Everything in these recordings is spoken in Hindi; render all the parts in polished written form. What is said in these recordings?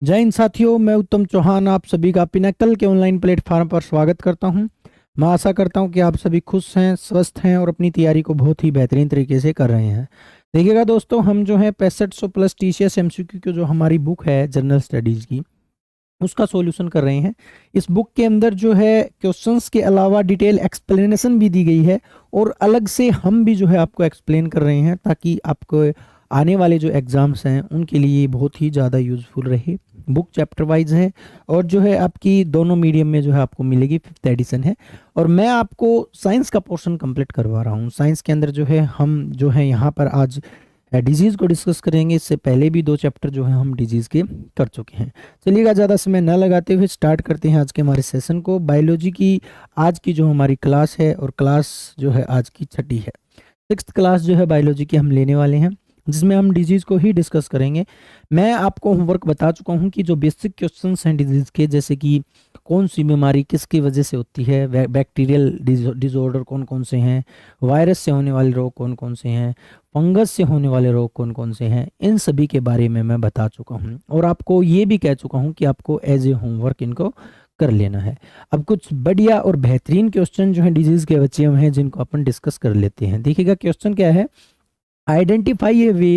जय हिंद साथियों, मैं उत्तम चौहान आप सभी का पिनाकल के ऑनलाइन प्लेटफॉर्म पर स्वागत करता हूं। मैं आशा करता हूं कि आप सभी खुश हैं, स्वस्थ हैं और अपनी तैयारी को बहुत ही बेहतरीन तरीके से कर रहे हैं। देखिएगा दोस्तों, हम जो है 6500 प्लस टीसीएस एमसीक्यू की जो हमारी बुक है जनरल स्टडीज की, उसका सॉल्यूशन कर रहे हैं। इस बुक के अंदर जो है क्वेश्चंस के अलावा डिटेल एक्सप्लेनेशन भी दी गई है और अलग से हम भी जो है आपको एक्सप्लेन कर रहे हैं ताकि आपको आने वाले जो एग्जाम्स हैं उनके लिए बहुत ही ज़्यादा यूजफुल रहे। बुक चैप्टर वाइज है और जो है आपकी दोनों मीडियम में जो है आपको मिलेगी, 5th एडिशन है। और मैं आपको साइंस का पोर्शन कंप्लीट करवा रहा हूँ। साइंस के अंदर जो है हम जो है यहाँ पर आज डिजीज़ को डिस्कस करेंगे। इससे पहले भी 2 चैप्टर जो है हम डिजीज़ के कर चुके हैं। चलिएगा ज़्यादा समय न लगाते हुए स्टार्ट करते हैं आज के हमारे सेशन को। बायोलॉजी की आज की जो हमारी क्लास है, और क्लास जो है आज की 6ठी है, 6th क्लास जो है बायोलॉजी की हम लेने वाले हैं, जिसमें हम डिजीज़ को ही डिस्कस करेंगे। मैं आपको होमवर्क बता चुका हूं कि जो बेसिक क्वेश्चंस हैं डिजीज़ के, जैसे कि कौन सी बीमारी किसकी वजह से होती है, बैक्टीरियल डिसऑर्डर कौन कौन से हैं, वायरस से होने वाले रोग कौन कौन से हैं, फंगस से होने वाले रोग कौन कौन से हैं, इन सभी के बारे में मैं बता चुका हूं और आपको ये भी कह चुका हूं कि आपको एज ए होमवर्क इनको कर लेना है। अब कुछ बढ़िया और बेहतरीन क्वेश्चन जो है डिजीज़ के बच्चे हैं जिनको अपन डिस्कस कर लेते हैं। देखिएगा क्वेश्चन क्या है। Identify a way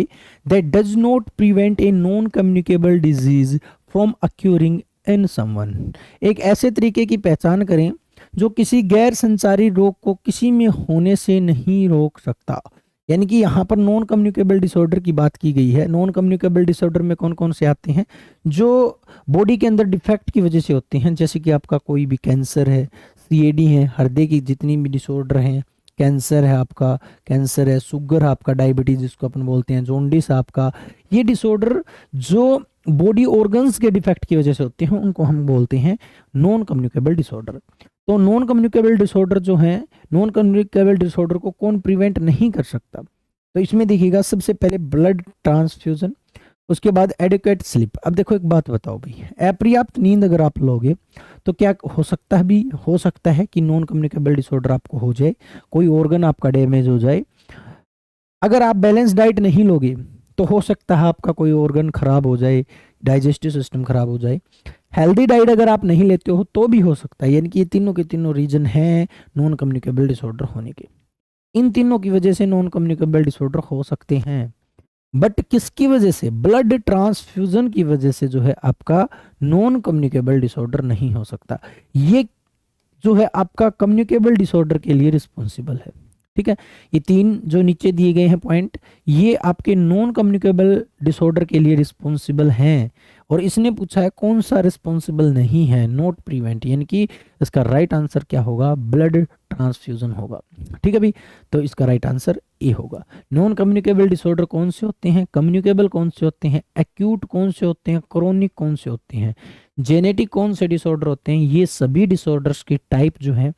that does not prevent a non-communicable disease from occurring in someone। एक ऐसे तरीके की पहचान करें जो किसी गैर संचारी रोग को किसी में होने से नहीं रोक सकता। यानी कि यहाँ पर नॉन कम्युनिकेबल डिसऑर्डर की बात की गई है। नॉन कम्युनिकेबल डिसऑर्डर में कौन कौन से आते हैं? जो बॉडी के अंदर डिफेक्ट की वजह से होते हैं, जैसे कि आपका कोई भी कैंसर है, सीएडी है, हृदय की जितनी भी डिसऑर्डर हैं, कैंसर है आपका, कैंसर है, शुगर है आपका, डायबिटीज जिसको अपन बोलते हैं, जोंडिस आपका, ये डिसऑर्डर जो बॉडी ऑर्गन्स के डिफेक्ट की वजह से होते हैं उनको हम बोलते हैं नॉन कम्युनिकेबल डिसऑर्डर। तो नॉन कम्युनिकेबल डिसऑर्डर जो है, नॉन कम्युनिकेबल डिसऑर्डर को कौन प्रिवेंट नहीं कर सकता? तो इसमें देखिएगा सबसे पहले ब्लड ट्रांसफ्यूजन, उसके बाद एडिक्वेट स्लीप। अब देखो एक बात बताओ भाई, अपर्याप्त नींद अगर आप लोगे तो क्या हो सकता है कि नॉन कम्युनिकेबल डिसऑर्डर आपको हो जाए, कोई ऑर्गन आपका डैमेज हो जाए। अगर आप बैलेंस डाइट नहीं लोगे तो हो सकता है आपका कोई ऑर्गन खराब हो जाए, डाइजेस्टिव सिस्टम खराब हो जाए। हेल्दी डाइट अगर आप नहीं लेते हो तो भी हो सकता है। यानी कि ये तीनों के तीनों रीजन हैं नॉन कम्युनिकेबल डिसऑर्डर होने के। इन तीनों की वजह से नॉन कम्युनिकेबल डिसऑर्डर हो सकते हैं, बट किसकी वजह से? ब्लड ट्रांसफ्यूजन की वजह से जो है आपका नॉन कम्युनिकेबल डिसऑर्डर नहीं हो सकता। ये जो है आपका कम्युनिकेबल डिसऑर्डर के लिए रिस्पॉन्सिबल है। ठीक है, ये 3 जो नीचे दिए गए हैं पॉइंट, ये आपके नॉन कम्युनिकेबल डिसऑर्डर के लिए रिस्पॉन्सिबल हैं। और इसने पूछा है कौन सा रिस्पॉन्सिबल नहीं है, नॉट प्रिवेंट, यानी कि इसका राइट आंसर क्या होगा? ब्लड ट्रांसफ्यूजन होगा। ठीक है भाई, तो इसका राइट आंसर ए होगा। नॉन कम्युनिकेबल डिसऑर्डर कौन से होते हैं, कम्युनिकेबल कौन से होते हैं, एक्यूट कौन से होते हैं, क्रोनिक कौन से होते हैं, जेनेटिक कौन से डिसऑर्डर होते हैं, ये सभी डिसऑर्डर्स की टाइप जो है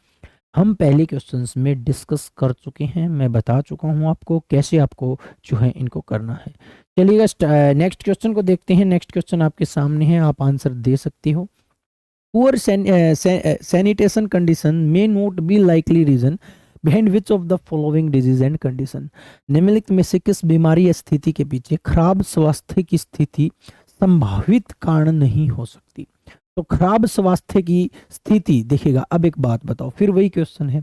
हम पहले क्वेश्चंस में डिस्कस कर चुके हैं। मैं बता चुका हूं आपको कैसे आपको जो है इनको करना है। चलिएगा नेक्स्ट क्वेश्चन को देखते हैं। नेक्स्ट क्वेश्चन आपके सामने है, आप आंसर दे सकते हो। Poor sanitation condition may not be likely reason behind which of the following disease and condition. निम्नलिखित में से किस बीमारी या स्थिति के पीछे खराब स्वास्थ्य की स्थिति संभावित कारण नहीं हो सकती? तो खराब स्वास्थ्य की स्थिति, देखिएगा अब एक बात बताओ, फिर वही क्वेश्चन है।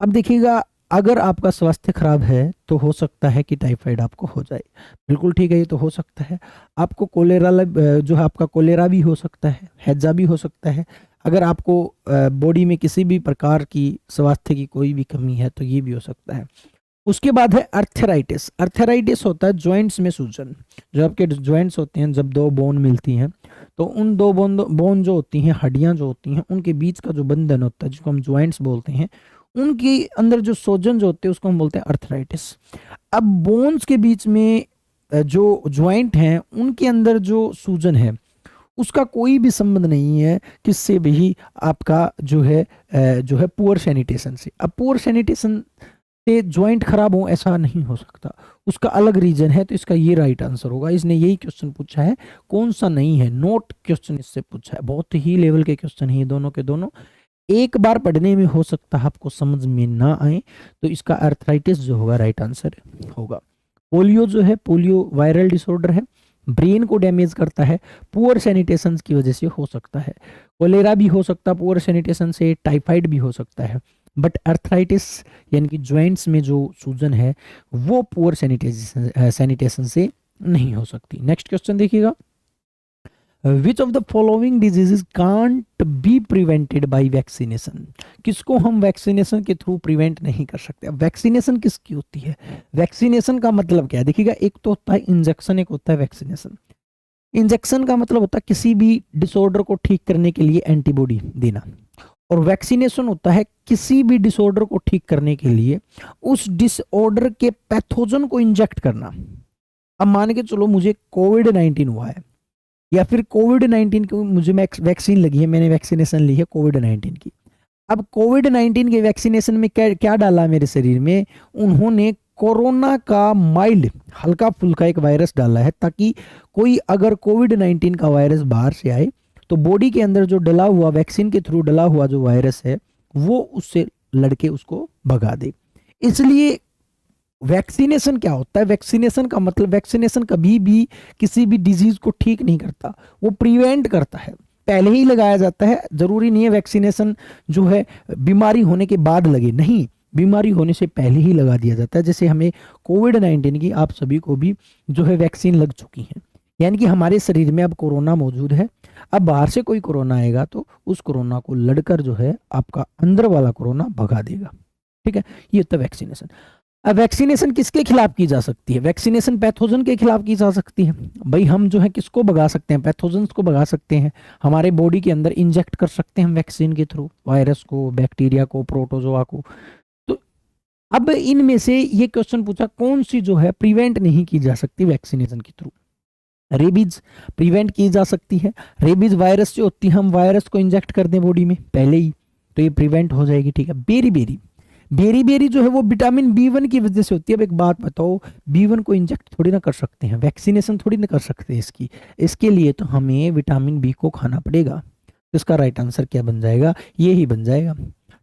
अब देखिएगा, अगर आपका स्वास्थ्य खराब है तो हो सकता है कि टाइफाइड आपको हो जाए। बिल्कुल ठीक है, ये तो हो सकता है। आपको कोलेरा जो है आपका कोलेरा भी हो सकता है, हैजा भी हो सकता है। अगर आपको बॉडी में किसी भी प्रकार की स्वास्थ्य की कोई भी कमी है तो ये भी हो सकता है। उसके बाद है अर्थराइटिस। अर्थराइटिस होता है जॉइंट्स में सूजन। जो आपके जॉइंट्स होते हैं, जब 2 बोन मिलती हैं तो उन 2 बोन जो होती हैं, हड्डियां जो होती हैं, उनके बीच का जो बंधन होता है जिसको हम जॉइंट्स बोलते हैं, उनके अंदर जो सोजन जो होते हैं उसको हम बोलते हैं अर्थराइटिस। अब बोन्स के बीच में जो ज्वाइंट हैं उनके अंदर जो सूजन है उसका कोई भी संबंध नहीं है किससे भी, आपका जो है पुअर सैनिटेशन से। अब पुअर सैनिटेशन से ज्वाइंट खराब हो ऐसा नहीं हो सकता, उसका अलग रीजन है। तो इसका ये राइट आंसर होगा। इसने यही क्वेश्चन पूछा है, कौन सा नहीं है, नोट क्वेश्चन इससे पूछा है। बहुत ही लेवल के क्वेश्चन है ये दोनों के दोनों। एक बार पढ़ने में हो सकता है आपको समझ में ना आए, तो इसका अर्थराइटिस जो होगा राइट आंसर होगा। पोलियो जो है, पोलियो वायरल डिसऑर्डर है, ब्रेन को डैमेज करता है, पुअर सैनिटेशन की वजह से हो सकता है। कोलेरा भी हो सकता है पुअर सैनिटेशन से, टाइफाइड भी हो सकता है, बट अर्थराइटिस यानी कि ज्वाइंट्स में जो सूजन है वो पुअर सैनिटेशन से नहीं हो सकती। नेक्स्ट क्वेश्चन देखिएगा, विच of the following diseases can't be prevented by vaccination? किसको हम वैक्सीनेशन के थ्रू प्रिवेंट नहीं कर सकते? अब वैक्सीनेशन किसकी होती है? वैक्सीनेशन का मतलब क्या है? देखिएगा, एक तो होता है इंजेक्शन, एक होता है वैक्सीनेशन। इंजेक्शन का मतलब होता है किसी भी डिसऑर्डर को ठीक करने के लिए एंटीबॉडी देना, और वैक्सीनेशन होता है किसी भी डिसऑर्डर को ठीक करने के लिए उस डिसऑर्डर के पैथोजन को इंजेक्ट करना। अब मान के चलो मुझे कोविड-19 हुआ है, या फिर कोविड-19 को मुझे वैक्सीन लगी है, मैंने वैक्सीनेशन ली है कोविड-19 की। अब कोविड-19 के वैक्सीनेशन में क्या डाला मेरे शरीर में? उन्होंने कोरोना का माइल्ड हल्का फुल्का एक वायरस डाला है, ताकि कोई अगर कोविड-19 का वायरस बाहर से आए तो बॉडी के अंदर जो डला हुआ, वैक्सीन के थ्रू डला हुआ जो वायरस है वो उससे लड़के उसको भगा दे। इसलिए वैक्सीनेशन क्या होता है? वैक्सीनेशन का मतलब, वैक्सीनेशन कभी भी किसी भी डिजीज को ठीक नहीं करता, वो प्रिवेंट करता है। पहले ही लगाया जाता है, जरूरी नहीं है वैक्सीनेशन जो है बीमारी होने के बाद लगे, नहीं, बीमारी होने से पहले ही लगा दिया जाता है। जैसे हमें कोविड-19 की आप सभी को भी जो है वैक्सीन लग चुकी है, यानी कि हमारे शरीर में अब कोरोना मौजूद है। अब बाहर से कोई कोरोना आएगा तो उस कोरोना को लड़कर जो है आपका अंदर वाला कोरोना भगा देगा। ठीक है, ये तो वैक्सीनेशन। अब वैक्सीनेशन किसके खिलाफ की जा सकती है? वैक्सीनेशन पैथोजन के खिलाफ की जा सकती है। भाई हम जो है किसको भगा सकते हैं? पैथोजन्स को भगा सकते हैं, हमारे बॉडी के अंदर इंजेक्ट कर सकते हैं हम वैक्सीन के थ्रू, वायरस को, बैक्टीरिया को, प्रोटोजोआ को। तो अब इनमें से ये क्वेश्चन पूछा, कौन सी जो है प्रिवेंट नहीं की जा सकती वैक्सीनेशन के थ्रू? रेबीज प्रिवेंट की जा सकती है। रेबीज वायरस से होती है, हम वायरस को इंजेक्ट कर दें बॉडी में पहले ही तो ये प्रिवेंट हो जाएगी। ठीक है, बेरी जो है वो विटामिन B1 की वजह से होती है। अब एक बात बताओ, B1 को इंजेक्ट थोड़ी ना कर सकते हैं, वैक्सीनेशन थोड़ी ना कर सकते हैं इसके लिए तो हमें विटामिन B को खाना पड़ेगा। तो इसका राइट आंसर क्या बन जाएगा? ये ही बन जाएगा।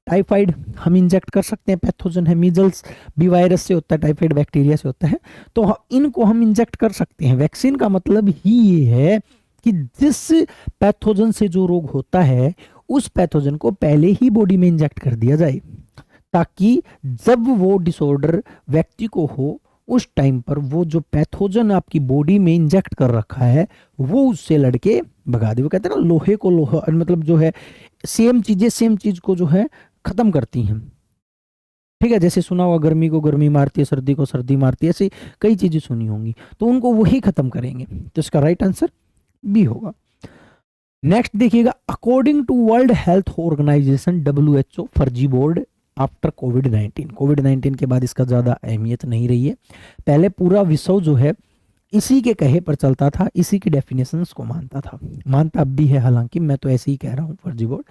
टाइफाइड हम इंजेक्ट कर सकते हैं, पैथोजन है, मीजल्स भी वायरस से होता है, टाइफाइड बैक्टीरिया से होता है, तो इनको हम इंजेक्ट कर सकते हैं। वैक्सीन का मतलब ही ये है कि जिस पैथोजन से जो रोग होता है उस पैथोजन को पहले ही बॉडी में इंजेक्ट कर दिया जाए, ताकि जब वो डिसऑर्डर व्यक्ति को हो उस टाइम पर वो जो पैथोजन आपकी बॉडी में इंजेक्ट कर रखा है वो उससे लड़के भगा दे। वो कहते हैं ना, लोहे को लोहा, मतलब जो है सेम चीज को जो है खत्म करती हैं। ठीक है, जैसे सुना हुआ गर्मी को गर्मी मारती है, सर्दी को सर्दी मारती है, ऐसी कई चीजें सुनी होंगी, तो उनको वही खत्म करेंगे। तो इसका राइट आंसर बी होगा। नेक्स्ट देखिएगा, according to world health organization WHO फर्जी बोर्ड आफ्टर कोविड-19 के बाद इसका ज़्यादा अहमियत नहीं रही है। पहले पूरा विश्व जो है इसी के कहे पर चलता था, इसी की डेफिनेशंस को मानता अब भी है, हालांकि मैं तो ऐसे ही कह रहा हूँ, फर्जी board.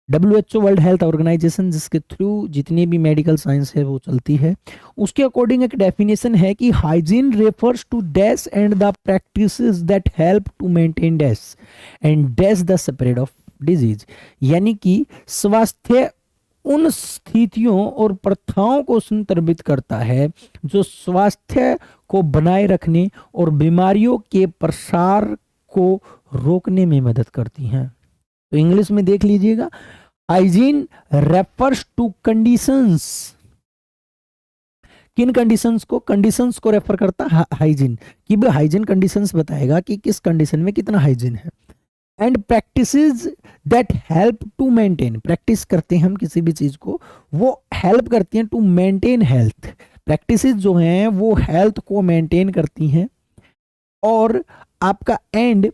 WHO world health organization जिसके थ्रू जितनी भी मेडिकल साइंस है वो चलती है, उसके अकॉर्डिंग एक डेफिनेशन है कि hygiene refers to dash and the practices that help to maintain dash and dash the spread of disease. यानी कि स्वास्थ्य उन स्थितियों और प्रथाओं को संदर्भित करता है जो स्वास्थ्य को बनाए रखने और बीमारियों के प्रसार को रोकने में मदद करती हैं। तो इंग्लिश में देख लीजिएगा, हाइजीन रेफर्स टू कंडीशंस। किन कंडीशंस को? कंडीशंस को रेफर करता है हाइजीन, कि हाइजीन कंडीशंस बताएगा कि किस कंडीशन में कितना हाइजीन है। And practices that help to maintain, practice करते हैं हम किसी भी चीज को, वो हेल्प करती हैं टू मेंटेन हेल्थ। प्रैक्टिसेस जो हैं वो हेल्थ को मेंटेन करती हैं, और आपका and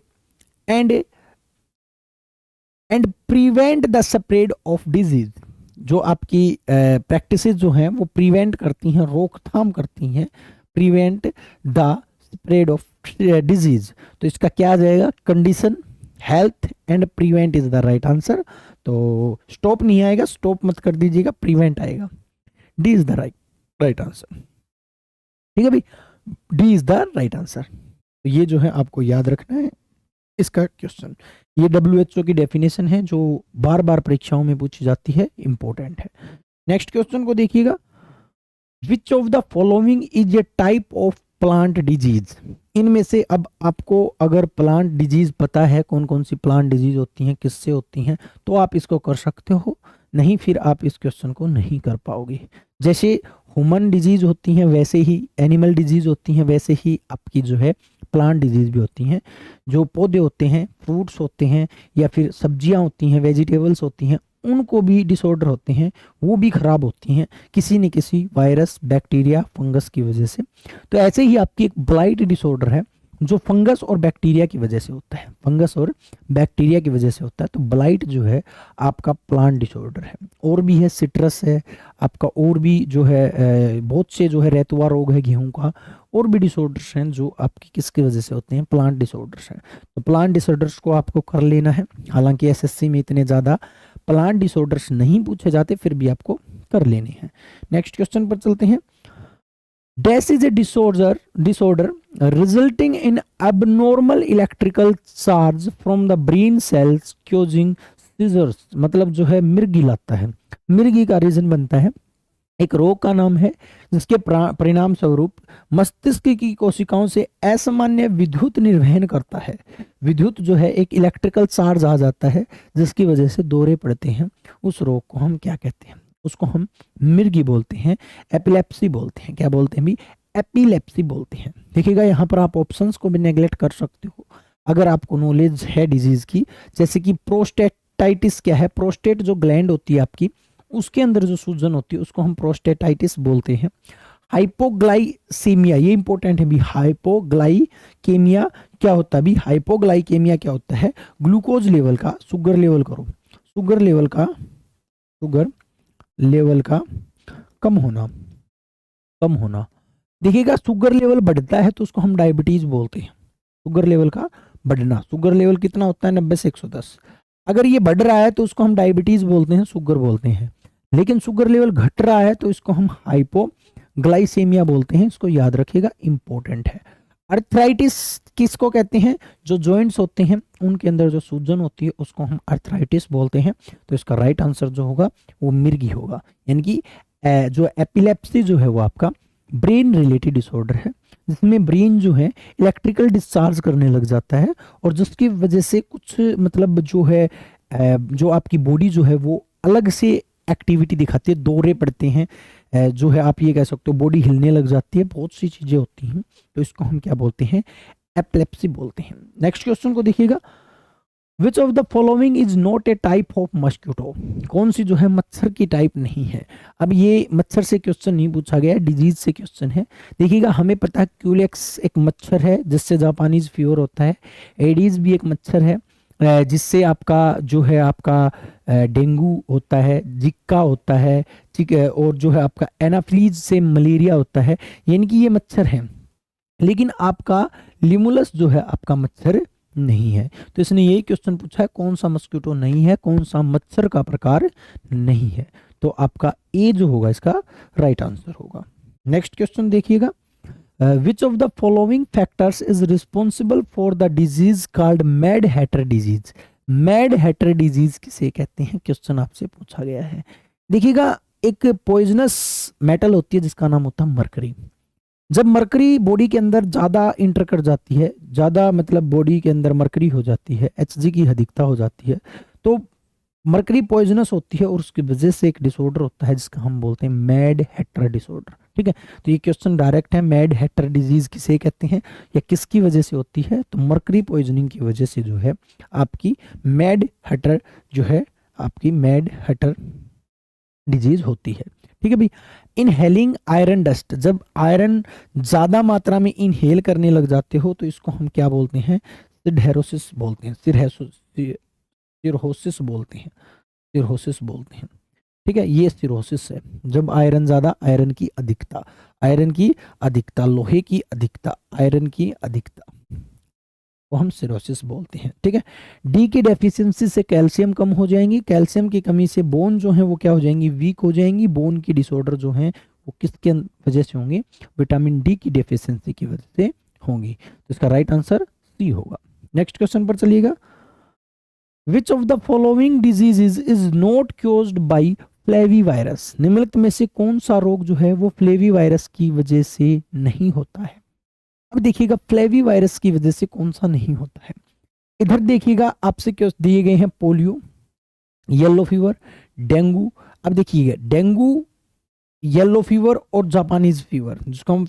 prevent the spread of disease. जो आपकी प्रैक्टिसेस जो हैं वो प्रिवेंट करती हैं, रोकथाम करती हैं, prevent the spread of disease. तो इसका क्या आ जाएगा? Condition, health and prevent is the right answer. तो स्टॉप नहीं आएगा, स्टॉप मत कर दीजिएगा, प्रिवेंट आएगा। D is the right answer. ठीक है भाई, D is the right answer. तो ये जो है आपको याद रखना है इसका क्वेश्चन। ये WHO की डेफिनेशन है जो बार बार परीक्षाओं में पूछी जाती है, इंपॉर्टेंट है। नेक्स्ट क्वेश्चन को देखिएगा, विच of the following is a type of plant disease, इनमें से अब आपको अगर प्लांट डिजीज पता है कौन कौन सी प्लांट डिजीज होती हैं, किससे होती हैं, तो आप इसको कर सकते हो, नहीं फिर आप इस क्वेश्चन को नहीं कर पाओगे। जैसे ह्यूमन डिजीज होती हैं वैसे ही एनिमल डिजीज होती हैं, वैसे ही आपकी जो है प्लांट डिजीज भी होती हैं। जो पौधे होते हैं, फ्रूट्स होते हैं या फिर सब्जियां होती हैं, वेजिटेबल्स होती हैं, उनको भी डिसऑर्डर होते हैं, वो भी खराब होती हैं किसी न किसी वायरस, बैक्टीरिया, फंगस की वजह से। तो ऐसे ही आपकी एक ब्लाइट डिसऑर्डर है जो फंगस और बैक्टीरिया की वजह से होता है, फंगस और बैक्टीरिया की वजह से होता है। तो ब्लाइट जो है आपका प्लांट डिसऑर्डर है। और भी है, सिट्रस है आपका, और भी जो है बहुत से जो है रेतुआ रोग है गेहूं का, और भी डिसऑर्डर्स हैं जो आपकी किसकी वजह से होते हैं, प्लांट डिसऑर्डर्स हैं। तो प्लांट डिसऑर्डर्स को आपको कर लेना है। हालांकि एसएससी में इतने ज़्यादा प्लांट डिसऑर्डर्स नहीं पूछे जाते, फिर भी आपको कर लेने हैं। नेक्स्ट क्वेश्चन पर चलते हैं। Dash is a disorder resulting in abnormal electrical charge from the brain cells causing seizures, मतलब जो है मिर्गी लाता है, मिर्गी का रीजन बनता है। एक रोग का नाम है जिसके परिणाम स्वरूप मस्तिष्क की कोशिकाओं से असामान्य विद्युत निर्वहन करता है। विद्युत जो है एक इलेक्ट्रिकल चार्ज आ जाता है जिसकी वजह से दौरे पड़ते हैं। उस रोग को हम क्या कहते हैं? उसको हम मिर्गी बोलते हैं, एपिलेप्सी बोलते हैं। क्या बोलते हैं भी? एपिलेप्सी बोलते हैं। देखिएगा यहाँ पर आप ऑप्शंस को भी नेग्लेक्ट कर सकते हो अगर आपको नॉलेज है डिजीज की। जैसे कि प्रोस्टेटाइटिस क्या है? प्रोस्टेट जो ग्लैंड होती है आपकी, उसके अंदर जो सूजन होती है उसको हम प्रोस्टेटाइटिस बोलते हैं। हाइपोग्लाइसीमिया, ये इंपॉर्टेंट है भी, हाइपोग्लाइकेमिया क्या होता है भी? हाइपोग्लाइकेमिया क्या होता है? ग्लूकोज लेवल का, शुगर लेवल करो, शुगर लेवल का कम होना। देखिएगा शुगर लेवल बढ़ता है तो उसको हम डायबिटीज बोलते हैं। शुगर लेवल का बढ़ना, शुगर लेवल कितना होता है? 90 से 110। अगर ये बढ़ रहा है तो उसको हम डायबिटीज बोलते हैं, शुगर बोलते हैं। लेकिन शुगर लेवल घट रहा है तो इसको हम हाइपोग्लाइसेमिया बोलते हैं। इसको याद रखिएगा, इंपॉर्टेंट है। अर्थराइटिस किसको कहते हैं? जो जॉइंट्स होते हैं उनके अंदर जो सूजन होती है उसको हम अर्थराइटिस बोलते हैं। तो इसका राइट आंसर जो होगा वो मिर्गी होगा। यानी कि जो एपिलेप्सी जो है वो आपका ब्रेन रिलेटेड डिसऑर्डर है, जिसमें ब्रेन जो है इलेक्ट्रिकल डिस्चार्ज करने लग जाता है और जिसकी वजह से कुछ मतलब जो है जो आपकी बॉडी जो है वो अलग से एक्टिविटी दिखाती है, दौरे पड़ते हैं, जो है आप ये कह सकते हो बॉडी हिलने लग जाती है, बहुत सी चीजें होती हैं। तो इसको हम क्या बोलते हैं? एपिलेप्सी बोलते हैं। नेक्स्ट क्वेश्चन को देखिएगा। विच of the following is not a type of mosquito? कौन सी जो है मच्छर की टाइप नहीं है? अब ये मच्छर से क्वेश्चन नहीं पूछा गया, डिजीज से क्वेश्चन है। देखिएगा हमें पता है क्यूलेक्स एक मच्छर है जिससे जापानीज फीवर होता है। एडीज भी एक मच्छर है जिससे आपका जो है आपका डेंगू होता है, जिक्का होता है, ठीक है, और जो है आपका एनाफ्लीज से मलेरिया होता है। यानी कि ये मच्छर है, लेकिन आपका लिमुलस जो है आपका मच्छर नहीं है। तो इसने यही क्वेश्चन पूछा है कौन सा मस्क्यूटो नहीं है, कौन सा मच्छर का प्रकार नहीं है। तो आपका ए जो होगा इसका राइट आंसर होगा। नेक्स्ट क्वेश्चन देखिएगा। विच of the following factors is responsible for the disease called mad Hatter disease? Mad Hatter disease किसे कहते हैं? क्वेश्चन आपसे पूछा गया है। देखिएगा एक पॉइजनस मेटल होती है जिसका नाम होता है मरकरी। जब मरकरी बॉडी के अंदर ज्यादा इंटर कर जाती है, ज्यादा मतलब बॉडी के अंदर मरकरी हो जाती है, Hg की अधिकता हो जाती है, तो मरकरी पॉइजनस होती है और उसकी वजह से एक डिसऑर्डर होता है जिसका हम बोलते हैं मैड हैटर डिसऑर्डर। ठीक है, तो ये क्वेश्चन डायरेक्ट है, मैड हैटर डिजीज किसे कहते हैं या किसकी वजह से होती है? तो मरकरी पॉइजनिंग की वजह से जो है आपकी मैड हैटर जो है आपकी मैड हैटर डिजीज होती है। ठीक है भाई। इनहेलिंग आयरन डस्ट, जब आयरन ज्यादा मात्रा में इनहेल करने लग जाते हो तो इसको हम क्या बोलते हैं? सिरहोसिस बोलते हैं, सिरहोसिस बोलते हैं, सिरहोसिस बोलते हैं। ठीक है, ये सिरोसिस है। जब आयरन ज्यादा, आयरन की अधिकता, लोहे की अधिकता, आयरन की अधिकता, वो हम सिरोसिस बोलते हैं। ठीक है। डी की डेफिशिएंसी से कैल्शियम कम हो जाएंगी, कैल्शियम की कमी से बोन जो है वो क्या हो जाएंगी? वीक हो जाएंगी। बोन की डिसऑर्डर जो है वो किसके वजह से होंगे? विटामिन डी की डेफिशिएंसी की वजह से होंगी। तो इसका राइट आंसर सी होगा। नेक्स्ट क्वेश्चन पर चलिएगा। Which of the following diseases is not caused by flavi virus? निम्नलिखित में से कौन सा रोग जो है वो फ्लेवी वायरस की वजह से नहीं होता है? अब देखिएगा फ्लेवी वायरस की वजह से कौन सा नहीं होता है। इधर देखिएगा आपसे क्या दिए गए हैं, पोलियो, येलो फीवर, डेंगू। अब देखिएगा डेंगू, येलो फीवर और जापानीज फीवर, जिसको हम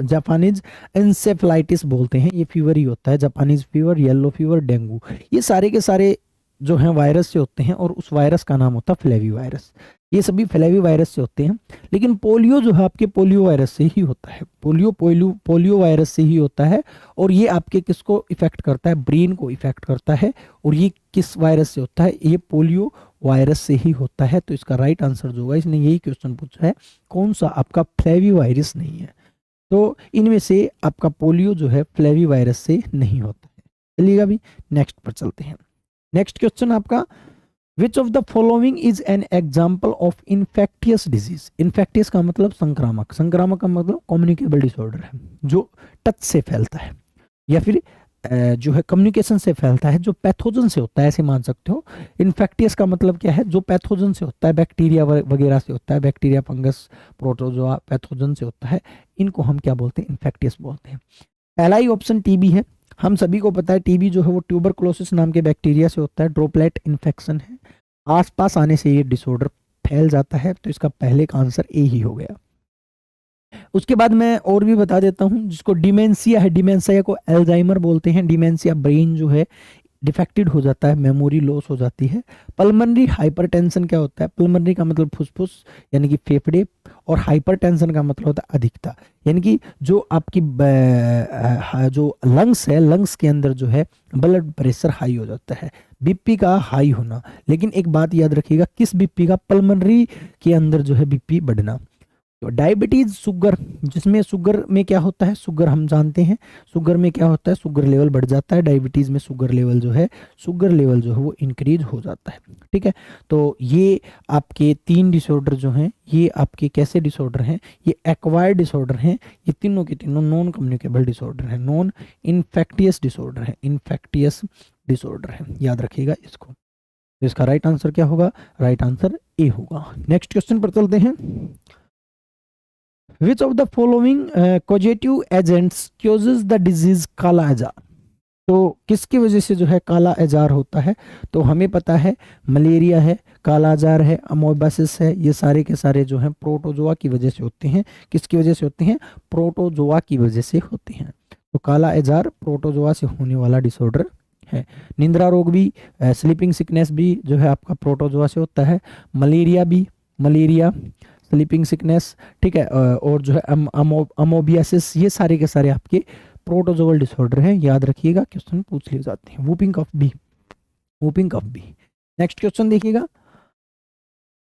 जापानीज इंसेफेलाइटिस बोलते हैं, ये फीवर ही होता है। Japanese fever, yellow fever, dengue, ये सारे के सारे जो हैं वायरस से होते हैं और उस वायरस का नाम होता है फ्लेवी वायरस। ये सभी फ्लेवी वायरस से होते हैं। लेकिन पोलियो जो है आपके पोलियो वायरस से ही होता है, पोलियो वायरस से ही होता है। और ये आपके किसको इफेक्ट करता है, ब्रेन को इफेक्ट करता है। और ये किस वायरस से होता है, ये पोलियो वायरस से ही होता है। तो इसका राइट आंसर जो होगा, इसने यही क्वेश्चन पूछा है, कौन सा आपका फ्लेवी वायरस नहीं है। तो इनमें से आपका पोलियो जो है फ्लेवी वायरस से नहीं होता है। चलिएगा अभी नेक्स्ट पर चलते हैं। नेक्स्ट क्वेश्चन आपका, विच of the following is an example of infectious disease. Infectious का मतलब संक्रामक, संक्रामक का मतलब कम्युनिकेबल डिसऑर्डर है, जो टच से फैलता है या फिर जो है कम्युनिकेशन से फैलता है, जो पैथोजन से होता है, ऐसे मान सकते हो। इन्फेक्टियस का मतलब क्या है, जो पैथोजन से होता है, बैक्टीरिया वगैरह से होता है, बैक्टीरिया, फंगस, प्रोटोजोआ, पैथोजन से होता है, इनको हम क्या बोलते हैं, इन्फेक्टियस बोलते हैं। पहला ही ऑप्शन टीबी है। हम सभी को पता है टीबी जो है वो ट्यूबरकुलोसिस नाम के बैक्टीरिया से होता है, ड्रॉपलेट इन्फेक्शन है, आसपास आने से ये डिसऑर्डर फैल जाता है। तो इसका पहले का आंसर ए ही हो गया। उसके बाद मैं और भी बता देता हूं, जिसको डिमेंशिया है, डिमेंशिया को एल्जाइमर बोलते हैं। डिमेंशिया ब्रेन जो है डिफेक्टेड हो जाता है, मेमोरी लॉस हो जाती है। पल्मनरी हाइपरटेंशन क्या होता है, पल्मनरी का मतलब फुसफुस यानी कि फेफड़े, और हाइपरटेंशन का मतलब होता है अधिकता, यानी कि जो आपकी जो लंग्स है, लंग्स के अंदर जो है ब्लड प्रेशर हाई हो जाता है, बीपी का हाई होना। लेकिन एक बात याद रखिएगा, किस बीपी का, पल्मनरी के अंदर जो है बीपी बढ़ना। तो डायबिटीज, शुगर, जिसमें शुगर में क्या होता है, शुगर हम जानते हैं, शुगर में क्या होता है, शुगर लेवल बढ़ जाता है। डायबिटीज में शुगर लेवल जो है वो इंक्रीज हो जाता है। ठीक है, तो ये आपके 3 डिसऑर्डर जो हैं, ये आपके कैसे डिसऑर्डर हैं, ये एक्वायर्ड डिसऑर्डर हैं। ये तीनों के तीनों नॉन कम्युनिकेबल डिसऑर्डर हैं, नॉन इन्फेक्टियस डिसऑर्डर है, इन्फेक्टियस डिसऑर्डर है, याद रखिएगा इसको। तो इसका राइट आंसर क्या होगा, राइट आंसर ए होगा। नेक्स्ट क्वेश्चन पर चलते हैं। Which of the following causative agents causes the disease काला अजार। तो किसकी वजह से जो है काला अजार होता है, तो हमें पता है मलेरिया है, काला अजार है, अमोबासिस है, ये सारे के सारे जो हैं प्रोटोजोआ की वजह से होते हैं। किसकी वजह से होते हैं, प्रोटोजोआ की वजह से होते हैं। तो काला अजार प्रोटोजोआ से होने वाला डिसऑर्डर है। निंद्रा रोग भी, स्लीपिंग सिकनेस भी जो है आपका प्रोटोजोआ से होता है। मलेरिया भी, मलेरिया, स्लीपिंग सिकनेस, ठीक है, और जो है अमोबियासिस, ये सारे के सारे आपके प्रोटोजोअल डिसऑर्डर हैं, याद रखिएगा, क्वेश्चन पूछ लिए जाते हैं। वूपिंग कफ भी, वूपिंग कफ भी। नेक्स्ट क्वेश्चन देखिएगा,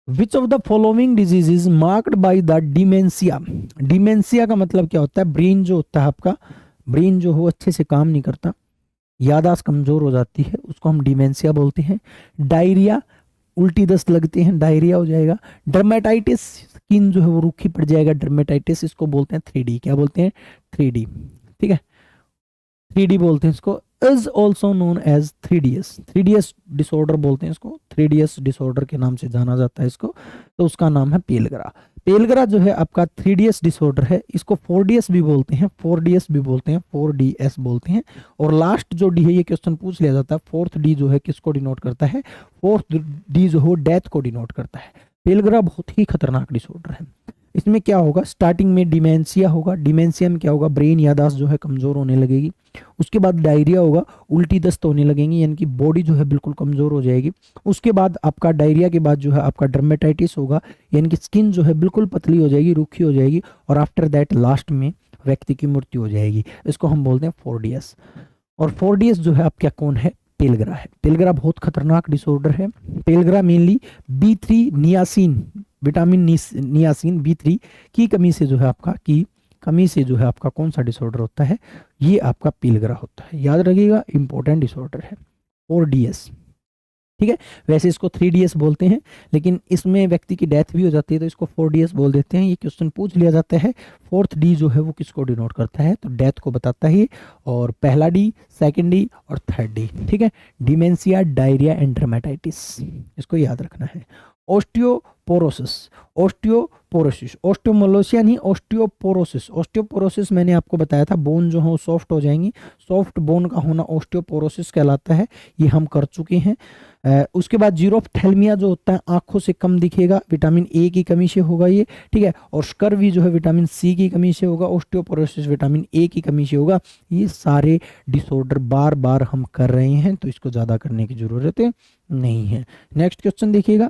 विच of the following disease is marked by the dementia. Dementia का मतलब क्या होता है, ब्रेन जो होता है आपका, ब्रेन जो हो अच्छे से काम नहीं करता, याददाश्त कमजोर हो जाती है, उसको हम डिमेंशिया बोलते हैं। डायरिया, उल्टी दस्त लगती है, डायरिया हो जाएगा। डर्मेटाइटिस, स्किन जो है वो रूखी पड़ जाएगा, डर्मेटाइटिस, इसको बोलते हैं 3D, क्या बोलते हैं, 3D, ठीक है, 3D बोलते हैं इसको। Is also known as 3DS, 3DS disorder बोलते हैं इसको, 3DS डिसऑर्डर के नाम से जाना जाता है इसको। तो उसका नाम है पेलगरा। पेलगरा जो है आपका 3DS डिसऑर्डर है, इसको 4DS भी बोलते हैं, 4DS भी बोलते हैं, 4DS बोलते हैं। और लास्ट जो डी है, ये क्वेश्चन पूछ लिया जाता है, 4th D जो है किसको डिनोट करता है, 4th D जो हो डेथ को डिनोट करता है। पेलगरा बहुत ही खतरनाक डिसऑर्डर है। इसमें क्या होगा, स्टार्टिंग में डिमेंशिया होगा, डिमेंशिया में क्या होगा, ब्रेन याददाश्त जो है कमजोर होने लगेगी। उसके बाद डायरिया होगा, उल्टी दस्त होने लगेंगी, यानी कि बॉडी जो है बिल्कुल कमजोर हो जाएगी। उसके बाद आपका डायरिया के बाद जो है आपका डर्मेटाइटिस होगा, यानी कि स्किन जो है बिल्कुल पतली हो जाएगी, रूखी हो जाएगी। और आफ्टर दैट लास्ट में व्यक्ति की मृत्यु हो जाएगी। इसको हम बोलते हैं 4DS। और 4DS जो है आपका कौन है, पेलगरा है। पेलगरा बहुत खतरनाक डिसऑर्डर है। Pellagra mainly B3 niacin, vitamin niacin B3 की कमी से जो है आपका, की कमी से जो है आपका कौन सा डिसऑर्डर होता है, ये आपका पेलगरा होता है, याद रखिएगा, इंपॉर्टेंट डिसऑर्डर है। 4DS, ठीक है, वैसे इसको 3DS बोलते हैं, लेकिन इसमें व्यक्ति की डेथ भी हो जाती है तो इसको 4DS बोल देते हैं। ये क्वेश्चन पूछ लिया जाता है, 4th D जो है वो किसको डिनोट करता है, तो डेथ को बताता है। और पहला D, सेकंड D और 3rd D, ठीक है, डिमेंशिया, डायरिया एंड डर्मेटाइटिस, इसको याद रखना है। ओस्टियोपोरोसिस, ओस्टियोपोरोसिस, ओस्टियोमोलोसिया नहीं, ओस्टियोपोरोसिस। ओस्टियोपोरोसिस मैंने आपको बताया था, बोन जो है वो सॉफ्ट हो जाएंगी, सॉफ्ट बोन का होना ओस्टियोपोरोसिस कहलाता है, ये हम कर चुके हैं। उसके बाद जीरोफ्थेल्मिया जो होता है, आंखों से कम दिखेगा, विटामिन ए की कमी से होगा ये, ठीक है। और स्कर्वी जो है विटामिन सी की कमी से होगा, ओस्टियोपोरोसिस विटामिन ए की कमी से होगा। ये सारे डिसऑर्डर बार बार हम कर रहे हैं, तो इसको ज़्यादा करने की ज़रूरत नहीं है। नेक्स्ट क्वेश्चन देखिएगा,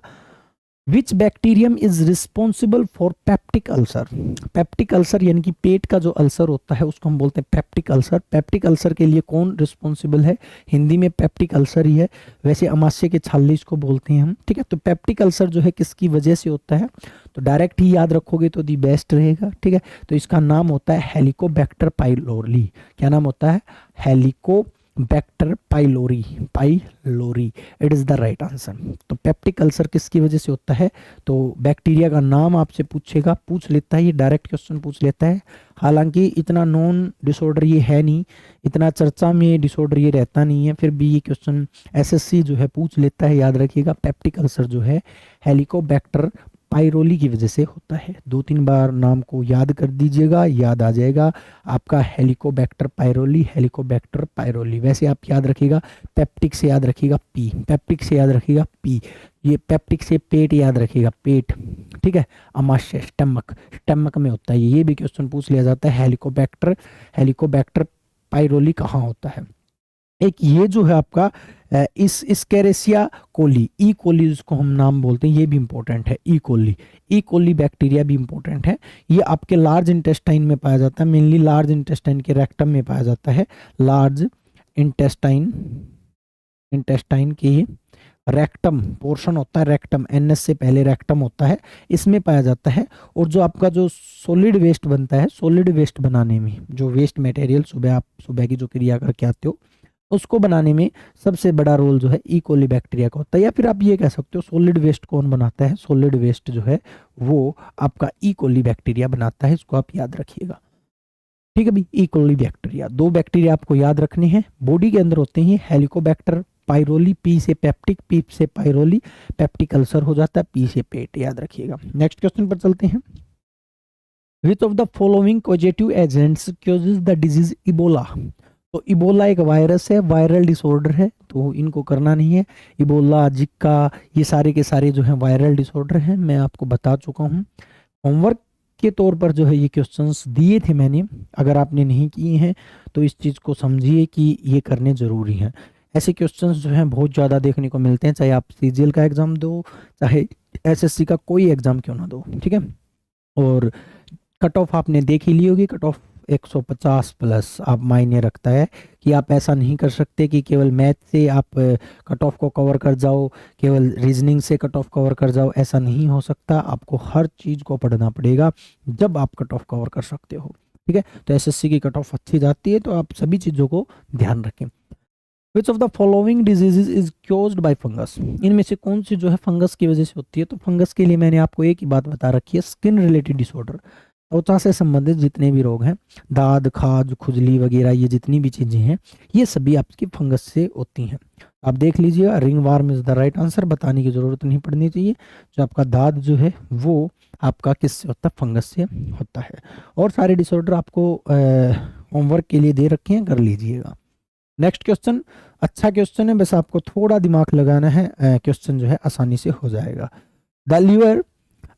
which bacterium is responsible for peptic ulcer. Peptic ulcer यानी कि पेट का जो अल्सर होता है उसको हम बोलते हैं पेप्टिक अल्सर। पेप्टिक अल्सर के लिए कौन रिस्पॉन्सिबल है? हिंदी में पेप्टिक अल्सर ही है, वैसे अमाशय के छाले इसको बोलते हैं हम, ठीक है। तो पेप्टिक अल्सर जो है किसकी वजह से होता है, तो डायरेक्ट ही याद रखोगे तो दी बेस्ट रहेगा, ठीक है। तो इसका नाम होता है हेलिकोबैक्टर पाइलोरी। क्या नाम होता है? Helicobacter pylori, pylori, it is the right answer. तो पेप्टिक अल्सर किसकी वजह से होता है? तो बैक्टीरिया का नाम आपसे पूछेगा, पूछ लेता है, ये डायरेक्ट क्वेश्चन पूछ लेता है। हालांकि इतना नॉन डिसऑर्डर ये है नहीं, इतना चर्चा में डिसऑर्डर ये रहता नहीं है, फिर भी ये क्वेश्चन एसएससी जो है पूछ लेता है। याद रखिएगा, पेप्टिक अल्सर जो है हेलिकोबैक्टर पाइरोली की वजह से होता है। 2-3 बार नाम को याद कर दीजिएगा, याद आ जाएगा आपका हेलिकोबैक्टर पाइरोली, हेलिकोबैक्टर पाइरोली। वैसे आप याद रखिएगा, पेप्टिक से याद रखिएगा पी, पेप्टिक से याद रखिएगा पी, ये पेप्टिक से पेट याद रखिएगा, पेट, ठीक है। अमाशय स्टमक, स्टमक में होता है, ये भी क्वेश्चन पूछ लिया जाता है। हेलिकोबैक्टर, हेलिकोबैक्टर पाइरोली कहाँ होता है? एक ये जो है आपका इस स्केरेसिया कोली, ई कोली जिसको हम नाम बोलते हैं, ये भी इंपॉर्टेंट है। ई कोली, ई कोली बैक्टीरिया भी इंपॉर्टेंट है। ये आपके लार्ज इंटेस्टाइन में पाया जाता है, मेनली लार्ज इंटेस्टाइन के रेक्टम में पाया जाता है। लार्ज इंटेस्टाइन, इंटेस्टाइन के रेक्टम पोर्शन होता है, रेक्टम, एनएस से पहले रेक्टम होता है, इसमें पाया जाता है। और जो आपका जो सॉलिड वेस्ट बनता है, सॉलिड वेस्ट बनाने में जो वेस्ट मटेरियल सुबह आप सुबह की जो क्रिया करके आते हो उसको बनाने में सबसे बड़ा रोल जो है ई कोली बैक्टीरिया का होता है। या फिर आप ये कह सकते हो सॉलिड वेस्ट कौन बनाता है? सॉलिड वेस्ट जो है वो आपका ई कोली बैक्टीरिया बनाता है, इसको आप याद रखिएगा, ठीक है भाई। ई कोली बैक्टीरिया, 2 बैक्टीरिया आपको याद रखने हैं, बॉडी के अंदर होते हैं। हेलिकोबैक्टर पाइरोली, पी से पेप्टिक, पी से पाइरोली, पेप्टिक अल्सर हो जाता है, पी से पेट, याद रखिएगा। नेक्स्ट क्वेश्चन पर चलते हैं। Which of the following causative agents causes the disease Ebola. तो इबोला एक वायरस है, वायरल डिसऑर्डर है, तो इनको करना नहीं है। इबोला, जिक्का, ये सारे के सारे जो हैं वायरल डिसऑर्डर हैं, मैं आपको बता चुका हूँ। होमवर्क के तौर पर जो है ये क्वेश्चंस दिए थे मैंने, अगर आपने नहीं किए हैं तो इस चीज़ को समझिए कि ये करने ज़रूरी हैं। ऐसे क्वेश्चंस जो हैं बहुत ज़्यादा देखने को मिलते हैं, चाहे आप सीजीएल का एग्ज़ाम दो, चाहे एसएससी का कोई एग्ज़ाम क्यों ना दो, ठीक है। और कट ऑफ आपने देख ही ली होगी, कट ऑफ 150 प्लस आप मायने रखता है कि आप ऐसा नहीं कर सकते कि केवल मैथ से आप कट ऑफ को कवर कर जाओ, केवल रीजनिंग से कट ऑफ कवर कर जाओ, ऐसा नहीं हो सकता। आपको हर चीज़ को पढ़ना पड़ेगा जब आप कट ऑफ कवर कर सकते हो, ठीक है। तो एसएससी की कट ऑफ अच्छी जाती है, तो आप सभी चीज़ों को ध्यान रखें। Which of the following diseases is caused by fungus. इनमें से कौन सी जो है फंगस की वजह से होती है? तो फंगस के लिए मैंने आपको एक ही बात बता रखी है, स्किन रिलेटेड डिसऑर्डर, त्वचा से संबंधित जितने भी रोग हैं, दाद, खाज, खुजली वगैरह, ये जितनी भी चीज़ें हैं, ये सभी आपकी फंगस से होती हैं। आप देख लीजिए, ring warm is the right answer, बताने की जरूरत नहीं पड़नी चाहिए। जो आपका दाद जो है वो आपका किससे होता है? फंगस से होता है। और सारे डिसऑर्डर आपको होमवर्क के लिए दे रखे हैं, कर लीजिएगा। नेक्स्ट क्वेश्चन अच्छा क्वेश्चन है, बस आपको थोड़ा दिमाग लगाना है, क्वेश्चन जो है आसानी से हो जाएगा। The liver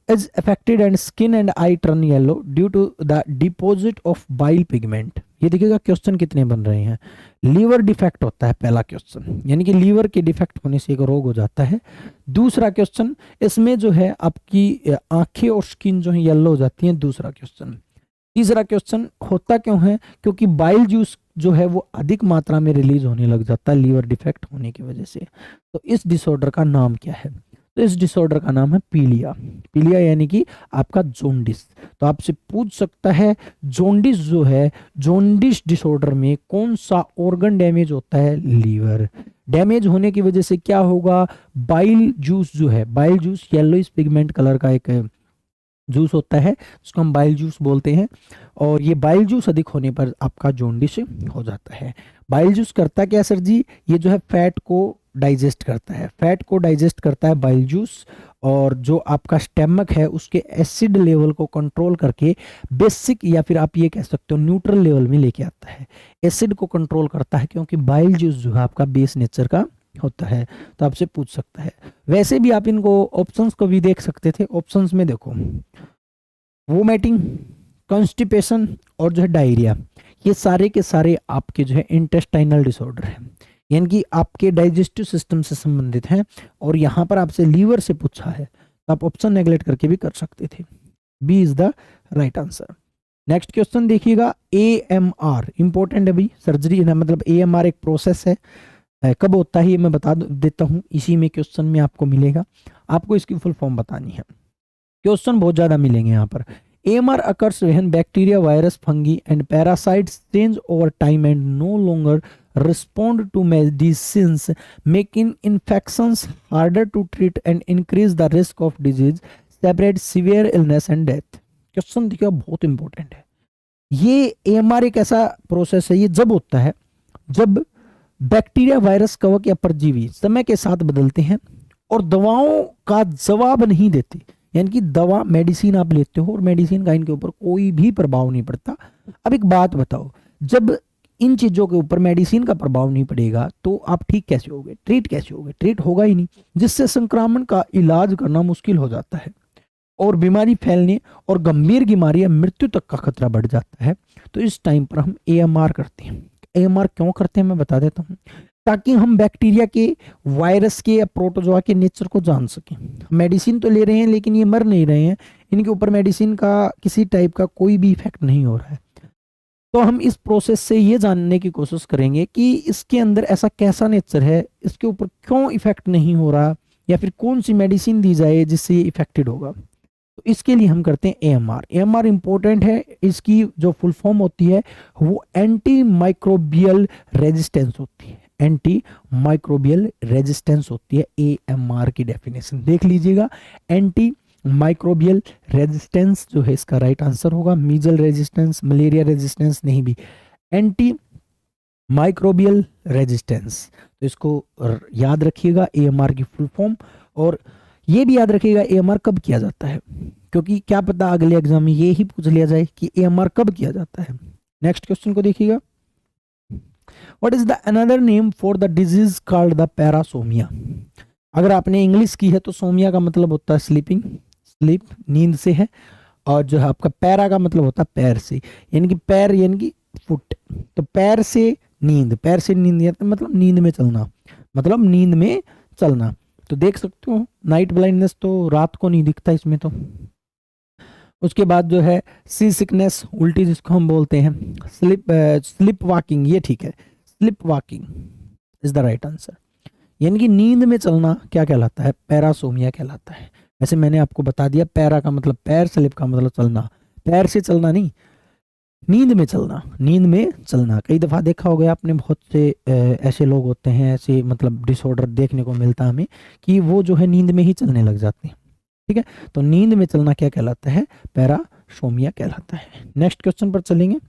is affected and skin and eye turn yellow due to the deposit of bile pigment। ये देखिएगा क्वेश्चन कितने बन रहे हैं। लीवर डिफेक्ट होता है पहला क्वेश्चन, यानी कि लीवर के डिफेक्ट होने से एक रोग हो जाता है। दूसरा क्वेश्चन, इसमें जो है आपकी आंखें और स्किन जो है येलो हो जाती हैं, दूसरा क्वेश्चन। तीसरा क्वेश्चन, होता क्यों है? क्योंकि बाइल जूस जो है वो अधिक मात्रा में रिलीज होने लग जाता है लीवर डिफेक्ट होने की वजह से। तो इस डिसऑर्डर का नाम क्या है? तो इस डिसऑर्डर का नाम है पीलिया। पीलिया यानी कि आपका जोंडिस। तो आपसे पूछ सकता है जोंडिस जो है, जोंडिस डिसऑर्डर में कौन सा ऑर्गन डैमेज होता है? लीवर। डैमेज होने की वजह से क्या होगा? बाइल जूस जो है, bile juice yellowish pigment colour का एक जूस होता है, जिसको हम बाइल जूस बोलते हैं, और ये बाइल जूस अधिक होने पर आपका जोंडिस हो जाता है। बाइल जूस करता क्या सर जी? ये जो है फैट को डाइजेस्ट करता है, फैट को डाइजेस्ट करता है बाइल जूस, और जो आपका स्टेमक है उसके एसिड लेवल को कंट्रोल करके बेसिक या फिर आप ये कह सकते हो न्यूट्रल लेवल में लेके आता है। एसिड को कंट्रोल करता है क्योंकि बाइल जूस जो है आपका बेस नेचर का होता है, तो आपसे पूछ सकता है। वैसे भी आप इनको ऑप्शंस को भी देख सकते थे। ऑप्शंस में देखो, वोमिटिंग, कॉन्स्टिपेशन और जो है डायरिया, ये सारे के सारे आपके जो है इंटेस्टाइनल डिसऑर्डर है, यानी कि आपके डाइजेस्टिव सिस्टम से संबंधित हैं। और यहाँ पर आपसे लीवर से पूछा है तो आप ऑप्शन नेगलेक्ट करके भी कर सकते थे। B is the right answer. Next question देखिएगा, AMR इंपॉर्टेंट है भाई, सर्जरी है, मतलब AMR एक प्रोसेस है। कब होता है ये मैं बता देता हूँ, इसी में क्वेश्चन में आपको मिलेगा। आपको इसकी फुल फॉर्म बतानी है, क्वेश्चन बहुत ज्यादा मिलेंगे यहाँ पर। AMR occurs when bacteria, virus, fungi and parasites change over time and no longer respond to medicines, making infections harder to treat and increase the risk of disease, separate severe illness and death। Question देखिए बहुत इंपॉर्टेंट है। ये AMR एक ऐसा प्रोसेस है, ये जब होता है जब बैक्टीरिया, वायरस, कवक या परजीवी समय के साथ बदलते हैं और दवाओं का जवाब नहीं देते, यानी कि दवा मेडिसिन आप लेते हो और मेडिसिन का इनके ऊपर कोई भी प्रभाव नहीं पड़ता। अब एक बात बताओ, जब इन चीजों के ऊपर मेडिसिन का प्रभाव नहीं पड़ेगा तो आप ठीक कैसे होगे, ट्रीट कैसे होगे? ट्रीट होगा ही नहीं, जिससे संक्रमण का इलाज करना मुश्किल हो जाता है और बीमारी फैलने और गंभीर बीमारी या मृत्यु तक का खतरा बढ़ जाता है। तो इस टाइम पर हम AMR करते हैं। AMR क्यों करते हैं मैं बता देता हूँ, ताकि हम बैक्टीरिया के, वायरस के या प्रोटोजोआ के नेचर को जान सकें। मेडिसिन तो ले रहे हैं लेकिन ये मर नहीं रहे हैं, इनके ऊपर मेडिसिन का किसी टाइप का कोई भी इफेक्ट नहीं हो रहा है। तो हम इस प्रोसेस से ये जानने की कोशिश करेंगे कि इसके अंदर ऐसा कैसा नेचर है, इसके ऊपर क्यों इफेक्ट नहीं हो रहा, या फिर कौन सी मेडिसिन दी जाए जिससे ये इफेक्टेड होगा। तो इसके लिए हम करते हैं AMR। AMR इंपॉर्टेंट है, इसकी जो फुल फॉर्म होती है वो एंटी माइक्रोबियल रेजिस्टेंस होती है। एंटी माइक्रोबियल रेजिस्टेंस होती है AMR की डेफिनेशन देख लीजिएगा। एंटी माइक्रोबियल रेजिस्टेंस जो है इसका राइट आंसर होगा। मीजल रेजिस्टेंस, मलेरिया रेजिस्टेंस नहीं भी, एंटी माइक्रोबियल रेजिस्टेंस। तो इसको याद रखिएगा AMR की फुल फॉर्म। और ये भी याद रखिएगा AMR कब किया जाता है, क्योंकि क्या पता अगले एग्जाम में ये ही पूछ लिया जाए कि AMR कब किया जाता है। नेक्स्ट क्वेश्चन को देखिएगा, what is the another name for the disease called the parasomnia. अगर आपने इंग्लिश की है तो सोमिया का मतलब होता है स्लीपिंग, स्लीप नींद से है, और जो है आपका पैरा का मतलब होता है पैर से, यानी कि पैर यानी कि फुट। तो पैर से नींद, पैर से नींद मतलब नींद में चलना, मतलब नींद में चलना। तो देख सकते हो नाइट ब्लाइंडनेस तो रात को नहीं दिखता इसमें। तो उसके बाद जो है सी सिकनेस, उल्टी जिसको हम बोलते हैं, स्लिप वॉकिंग, ये ठीक है, slip walking is the right answer. यानी कि नींद में चलना क्या कहलाता है, पैरासोमिया कहलाता है। वैसे मैंने आपको बता दिया, पैरा का मतलब पैर, स्लिप का मतलब चलना, पैर से चलना नहीं, नींद में चलना, नींद में चलना। कई दफा देखा होगा आपने, बहुत से ऐसे लोग होते हैं, ऐसे मतलब डिसऑर्डर देखने को मिलता है हमें कि वो जो है नींद में ही चलने लग जाते हैं। ठीक है, तो नींद में चलना क्या कहलाता है, पैरासोमिया कहलाता है। नेक्स्ट क्वेश्चन पर चलेंगे।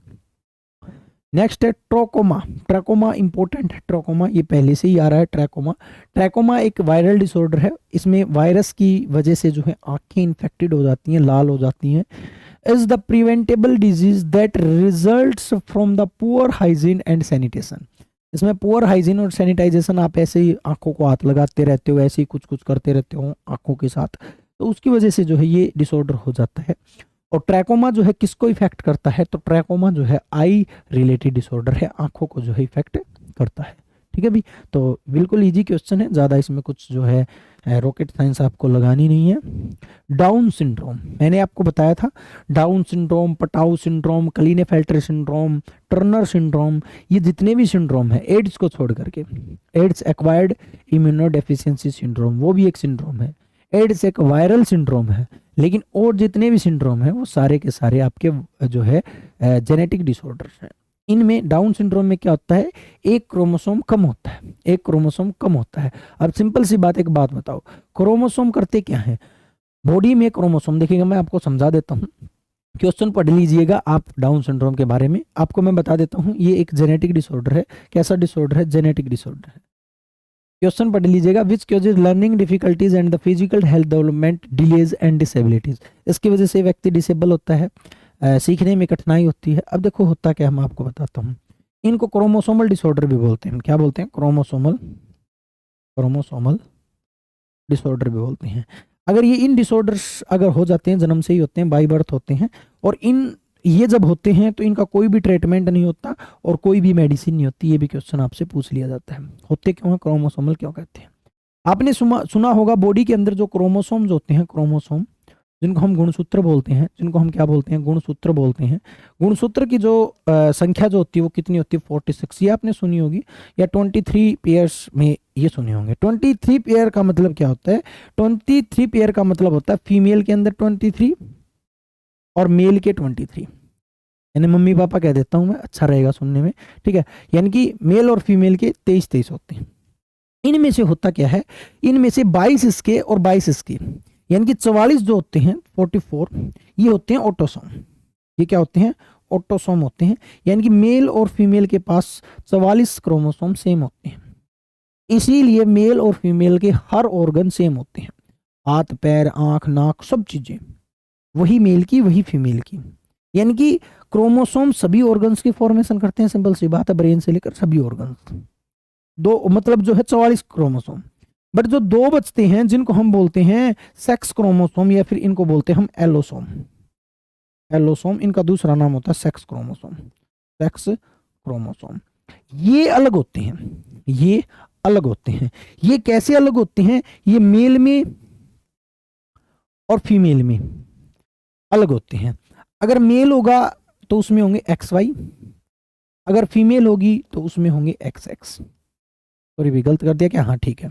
नेक्स्ट है ट्रोकोमा। ट्रैकोमा इंपॉर्टेंट है, ट्रोकोमा ये पहले से ही आ रहा है। ट्रैकोमा, ट्रैकोमा एक वायरल डिसऑर्डर है, इसमें वायरस की वजह से जो है आंखें इन्फेक्टेड हो जाती हैं, लाल हो जाती हैं। Is the preventable disease that results from the poor hygiene and sanitation. इसमें पुअर हाइजीन और सैनिटाइजेशन, आप ऐसे ही आंखों को हाथ लगाते रहते हो, ऐसे ही कुछ कुछ करते रहते हो आंखों के साथ, तो उसकी वजह से जो है ये डिसऑर्डर हो जाता है। और ट्रैकोमा जो है किसको इफेक्ट करता है, तो ट्रैकोमा जो है आई रिलेटेड डिसऑर्डर है, आंखों को जो है इफेक्ट करता है। ठीक है भी, तो बिल्कुल इजी क्वेश्चन है, ज़्यादा इसमें कुछ जो है रॉकेट साइंस आपको लगानी नहीं है। डाउन सिंड्रोम, मैंने आपको बताया था, down syndrome, Patau syndrome, क्लीनेफेल्टर syndrome, Turner syndrome, ये जितने भी सिंड्रोम है एड्स को छोड़ करके, एड्स एक्वायर्ड इम्यूनोडेफिशिएंसी सिंड्रोम वो भी एक सिंड्रोम है, एड्स एक वायरल सिंड्रोम है, लेकिन और जितने भी सिंड्रोम है वो सारे के सारे आपके जो है जेनेटिक डिसऑर्डर्स हैं। इनमें डाउन सिंड्रोम में क्या होता है, एक क्रोमोसोम कम होता है, एक क्रोमोसोम कम होता है। अब सिंपल सी बात, एक बात बताओ, क्रोमोसोम करते क्या है, बॉडी में क्रोमोसोम, देखिएगा मैं आपको समझा देता हूँ, क्वेश्चन पढ़ लीजिएगा आप डाउन सिंड्रोम के बारे में। आपको मैं बता देता हूँ, ये एक जेनेटिक डिसऑर्डर है। कैसा डिसऑर्डर है, जेनेटिक डिसऑर्डर है। क्वेश्चन पढ़ लीजिएगा, विच causes learning difficulties and the physical health development delays and disabilities. इसकी वजह से व्यक्ति डिसेबल होता है, सीखने में कठिनाई होती है। अब देखो होता क्या, मैं आपको बताता हूँ। इनको क्रोमोसोमल डिसऑर्डर भी बोलते हैं। क्या बोलते हैं? क्रोमोसोमल डिसऑर्डर भी बोलते हैं। अगर ये इन डिसऑर्डर्स अगर हो जाते हैं, जन्म से ही होते हैं, बाई बर्थ होते हैं, और ये जब होते हैं तो इनका कोई भी ट्रीटमेंट नहीं होता और कोई भी मेडिसिन नहीं होती। ये भी क्वेश्चन आपसे पूछ लिया जाता है। होते क्यों है? क्रोमोसोमल क्यों कहते हैं? आपने सुना होगा बॉडी के अंदर जो क्रोमोसोम्स होते हैं, क्रोमोसोम जिनको हम गुणसूत्र बोलते हैं, जिनको हम क्या बोलते हैं? गुणसूत्र बोलते हैं। गुणसूत्र की जो संख्या जो होती है वो कितनी होती है? 46। ये आपने सुनी होगी, या 23 पेयर्स में ये सुने होंगे। 23 पेयर का मतलब क्या होता है? 23 पेयर का मतलब होता है फीमेल के अंदर 23 और मेल के 23। यानी मम्मी पापा कह देता हूं मैं, अच्छा रहेगा सुनने में, ठीक है। यानी कि मेल और फीमेल के 23 होते हैं। इनमें से होता क्या है? इनमें से 22 इसके और 22 इसके, यानी कि 44 जो होते हैं, 44, ये होते हैं ऑटोसोम। ये क्या होते हैं? ऑटोसोम होते हैं। यानी कि मेल और फीमेल के पास 44 क्रोमोसोम सेम होते हैं। इसीलिए मेल और फीमेल के हर ऑर्गन सेम होते हैं। हाथ, पैर, आंख, नाक, सब चीजें वही मेल की वही फीमेल की। यानी कि क्रोमोसोम सभी ऑर्गन्स की फॉर्मेशन करते हैं। सिंपल सी बात है, ब्रेन से लेकर सभी ऑर्गन्स। दो मतलब जो है 44 क्रोमोसोम, बट जो दो बचते हैं जिनको हम बोलते हैं सेक्स क्रोमोसोम, या फिर इनको बोलते हैं हम एलोसोम। एलोसोम इनका दूसरा नाम होता है सेक्स क्रोमोसोम। सेक्स क्रोमोसोम ये अलग होते हैं। ये अलग होते हैं। ये कैसे अलग होते हैं? ये मेल में और फीमेल में अलग होते हैं। अगर मेल होगा तो उसमें होंगे XY, अगर फीमेल होगी तो उसमें होंगे XX। सॉरी भी गलत कर दिया क्या? हाँ ठीक है,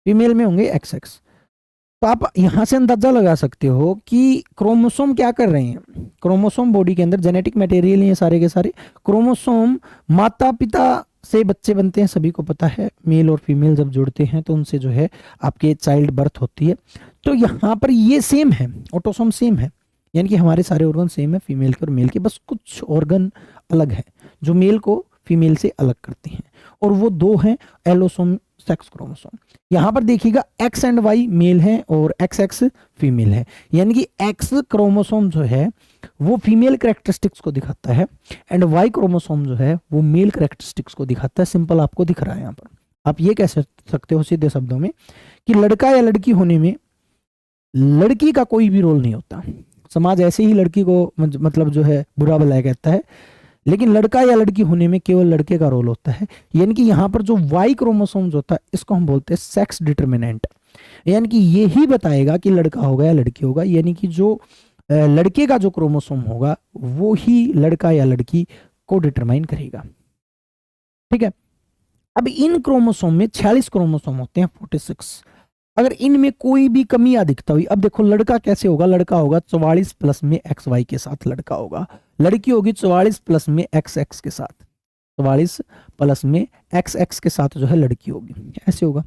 फीमेल में होंगे XX। तो आप यहां से अंदाजा लगा सकते हो कि क्रोमोसोम क्या कर रहे हैं। क्रोमोसोम बॉडी के अंदर जेनेटिक मटेरियल हैं सारे के सारे। क्रोमोसोम माता पिता से बच्चे बनते हैं, सभी को पता है। मेल और फीमेल जब जुड़ते हैं तो उनसे जो है आपके चाइल्ड बर्थ होती है। तो यहाँ पर ये सेम है, ऑटोसोम सेम है। यानी कि हमारे सारे ऑर्गन सेम है, फीमेल के और मेल के, बस कुछ ऑर्गन अलग है जो मेल को फीमेल से अलग करते हैं, और वो दो हैं एलोसोम, सेक्स क्रोमोसोम। यहाँ पर देखिएगा X एंड Y मेल है और XX फीमेल है। यानी कि X क्रोमोसोम जो है वो फीमेल कैरेक्टरिस्टिक्स को दिखाता है, एंड Y क्रोमोसोम जो है वो मेल कैरेक्टरिस्टिक्स को दिखाता है। सिंपल आपको दिख रहा है यहाँ पर। आप ये कह सकते हो सीधे शब्दों में कि लड़का या लड़की होने में लड़की का कोई भी रोल नहीं होता। समाज ऐसे ही लड़की को मतलब जो है बुरा भला कहता है, लेकिन लड़का या लड़की होने में केवल लड़के का रोल होता है। यानी कि यहाँ पर जो Y क्रोमोसोम होता है इसको हम बोलते हैं सेक्स डिटर्मिनेंट। यानी कि ये ही बताएगा कि लड़का होगा या लड़की होगा। यानी कि जो लड़के का जो क्रोमोसोम होगा वो ही लड़का या लड़की को डिटरमाइन करेगा। ठीक है। अब इन क्रोमोसोम में 46 क्रोमोसोम होते हैं, 46। अगर इनमें कोई भी कमी दिखता हुई, अब देखो लड़का कैसे होगा? लड़का होगा 44 प्लस में XY के साथ लड़का होगा, लड़की होगी 44 प्लस में XX के साथ, 44 प्लस में XX के साथ जो है लड़की होगी, ऐसे होगा।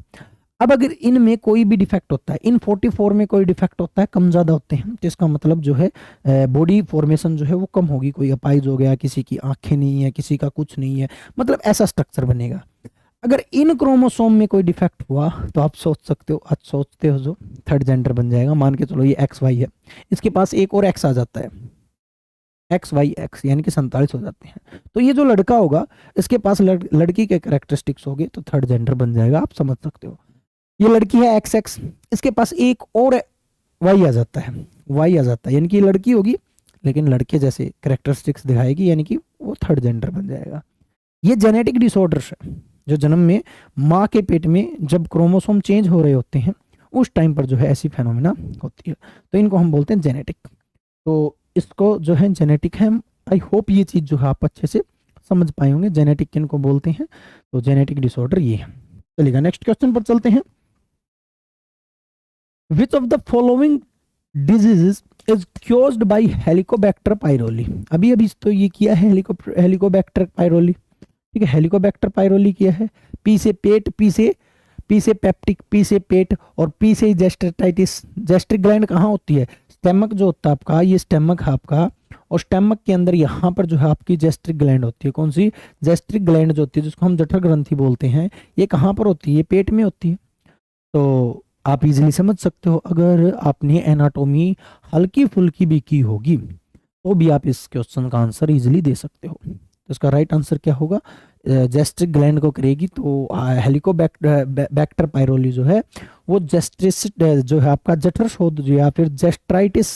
अब अगर इनमें कोई भी डिफेक्ट होता है, इन 44 में कोई डिफेक्ट होता है, कम ज्यादा होते हैं, तो इसका मतलब जो है बॉडी फॉर्मेशन जो है वो कम होगी। कोई अपाइज हो गया, किसी की आंखें नहीं है, किसी का कुछ नहीं है, मतलब ऐसा स्ट्रक्चर बनेगा। अगर इन क्रोमोसोम में कोई डिफेक्ट हुआ तो आप सोचते हो जो थर्ड जेंडर बन जाएगा। मान के चलो ये XY है, इसके पास एक और X आ जाता है, XYX, यानी कि 47 हो जाते हैं। तो ये जो लड़का होगा इसके पास लड़की के कैरेक्टरिस्टिक्स होंगे, तो थर्ड जेंडर बन जाएगा। आप समझ सकते हो। ये लड़की है XX, इसके पास एक और Y आ जाता है, Y आ जाता है, यानी कि लड़की होगी लेकिन लड़के जैसे कैरेक्टरिस्टिक्स दिखाएगी, यानी कि वो थर्ड जेंडर बन जाएगा। ये जेनेटिक डिसऑर्डर्स है जो जन्म में माँ के पेट में जब क्रोमोसोम चेंज हो रहे होते हैं उस टाइम पर जो है ऐसी फेनोमेना होती है, तो इनको हम बोलते हैं जेनेटिक। तो इसको जो है जेनेटिक है। आई होप ये चीज जो है आप अच्छे से समझ पाए होंगे जेनेटिक किनको बोलते हैं। तो जेनेटिक डिसऑर्डर ये है। चलिएगा नेक्स्ट क्वेश्चन पर चलते हैं। Which of the following diseases is caused by Helicobacter pylori. अभी तो ये किया है हेलिकोबैक्टर पायरोली, ठीक है, हेलिकोबैक्टर पायरोली किया है। पी से पेट, पी से पेप्टिक, पी से पेट, और पी से जेस्ट्रेटाइटिस। जेस्ट्रिक ग्लैंड कहाँ होती है? स्टेमक जो होता है आपका, ये स्टेमक है आपका, और स्टमक के अंदर यहाँ पर जो है आपकी गैस्ट्रिक ग्लैंड होती है। कौन सी? गैस्ट्रिक ग्लैंड जो होती है, जिसको हम जठर ग्रंथि बोलते हैं, ये कहाँ पर होती है? ये पेट में होती है। तो आप इजीली समझ सकते हो, अगर आपने एनाटॉमी हल्की फुल्की भी की होगी तो भी आप इस क्वेश्चन का आंसर इजीली दे सकते हो। तो इसका राइट आंसर क्या होगा? गैस्ट्रिक ग्लैंड को करेगी तो हेलिकोबैक्टर पायरोली जो है वो गैस्ट्रिस जो है आपका जठर शोथ या फिर गैस्ट्राइटिस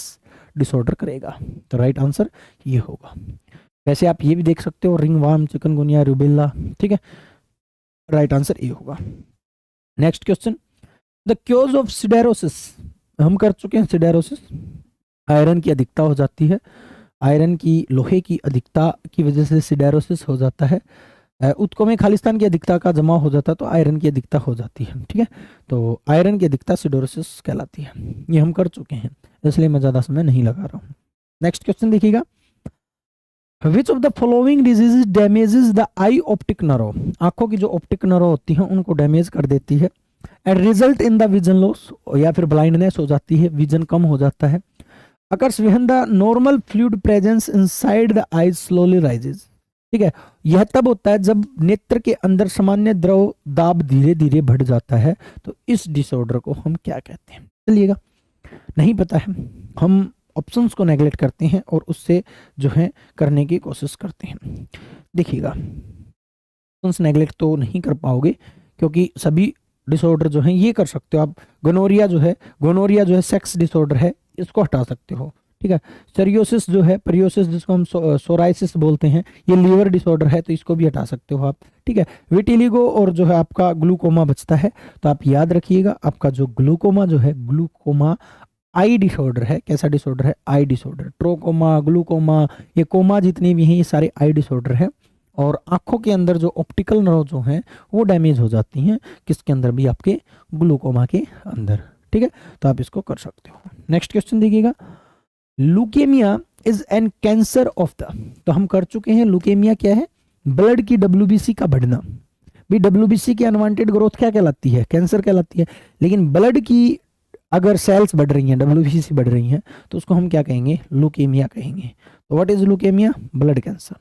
डिसऑर्डर करेगा। तो राइट आंसर ये होगा। वैसे आप ये भी देख सकते हो, रिंगवर्म, चिकनगुनिया, रूबेला, ठीक है। राइट आंसर ये होगा। Next question, the cause of siderosis, हम कर चुके हैं सिडेरोसिस। आयरन की अधिकता हो जाती है, आयरन की, लोहे की अधिकता की वजह से सिडेरोसिस हो जाता है। उत्कों में खालिस्तान की अधिकता का जमा हो जाता है तो आयरन की अधिकता हो जाती है, ठीक है। तो आयरन की अधिकता सिडेरोसिस कहलाती है। ये हम कर चुके हैं, इसलिए मैं ज्यादा समय नहीं लगा रहा हूँ। नेक्स्ट क्वेश्चन देखिएगा, विच of the following diseases damages the I optic nerve, आंखों की जो ऑप्टिक नर्व होती है उनको डैमेज कर देती है। And result in the vision loss, या फिर ब्लाइंडनेस हो जाती है, विजन कम हो जाता है। Occurs when the normal fluid presence inside the eyes slowly rises, ठीक है। यह तब होता है जब नेत्र के अंदर सामान्य द्रव दाब धीरे धीरे बढ़ जाता है। तो इस डिसऑर्डर को हम क्या कहते हैं? चलिएगा, नहीं पता है, हम ऑप्शंस को नेगलेक्ट करते हैं और उससे जो है करने की कोशिश करते हैं। देखिएगा, ऑप्शंस नेगलेक्ट तो नहीं कर पाओगे क्योंकि सभी डिसऑर्डर जो है ये कर सकते हो आप। गोनोरिया जो है सेक्स डिसऑर्डर है, इसको हटा सकते हो, ठीक है। सरियोसिस जो है, परियोसिस जिसको हम सोराइसिस बोलते हैं, ये लीवर डिसऑर्डर है, तो इसको भी हटा सकते हो आप, ठीक है। विटिलिगो और जो है आपका ग्लूकोमा बचता है। तो आप याद रखिएगा, आपका जो ग्लूकोमा जो है, ग्लूकोमा आई डिसऑर्डर है। कैसा डिसऑर्डर है? आई डिसऑर्डर। ट्रोकोमा, ग्लूकोमा, ये कोमा जितने भी हैं ये सारे आई डिसऑर्डर है। और आंखों के अंदर जो ऑप्टिकल नर्व जो हैं वो डैमेज हो जाती हैं, किसके अंदर भी? आपके ग्लूकोमा के अंदर, ठीक है। तो आप इसको कर सकते हो। नेक्स्ट क्वेश्चन देखिएगा, leukaemia is an cancer of the, तो हम कर चुके हैं। लुकेमिया क्या है? ब्लड की WBC का बढ़ना। भी WBC की अनवांटेड ग्रोथ क्या कहलाती है? कैंसर कहलाती है। लेकिन ब्लड की अगर सेल्स बढ़ रही हैं, WBC बढ़ रही हैं, तो उसको हम क्या कहेंगे? लुकेमिया कहेंगे। तो what is leukaemia? Blood cancer.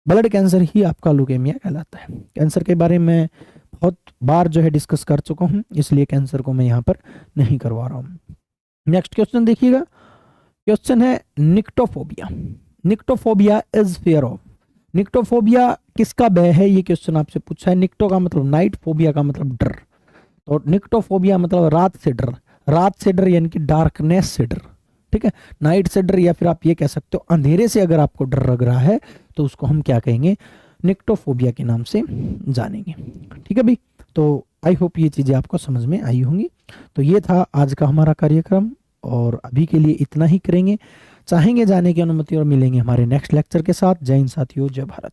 Blood cancer ही आपका लुकेमिया कहलाता है। कैंसर के बारे में बहुत बार जो है डिस्कस कर चुका हूं, इसलिए कैंसर को मैं यहाँ पर नहीं करवा रहा हूँ। नेक्स्ट क्वेश्चन देखिएगा, क्वेश्चन है nyctophobia. Nyctophobia is fear of, nyctophobia किसका भय है? ये क्वेश्चन आपसे पूछा है। निक्टो का मतलब नाइट, फोबिया का मतलब डर। तो निक्टोफोबिया मतलब रात से डर, रात से डर यानी कि डार्कनेस से डर, ठीक है। नाइट से डर, या फिर आप ये कह सकते हो अंधेरे से अगर आपको डर लग रहा है तो उसको हम क्या कहेंगे? निक्टोफोबिया के नाम से जानेंगे, ठीक है भाई। तो आई होप ये चीजें आपको समझ में आई होंगी। तो ये था आज का हमारा कार्यक्रम और अभी के लिए इतना ही करेंगे। चाहेंगे जाने की अनुमति और मिलेंगे हमारे नेक्स्ट लेक्चर के साथ। जय हिंद साथियों, जय भारत।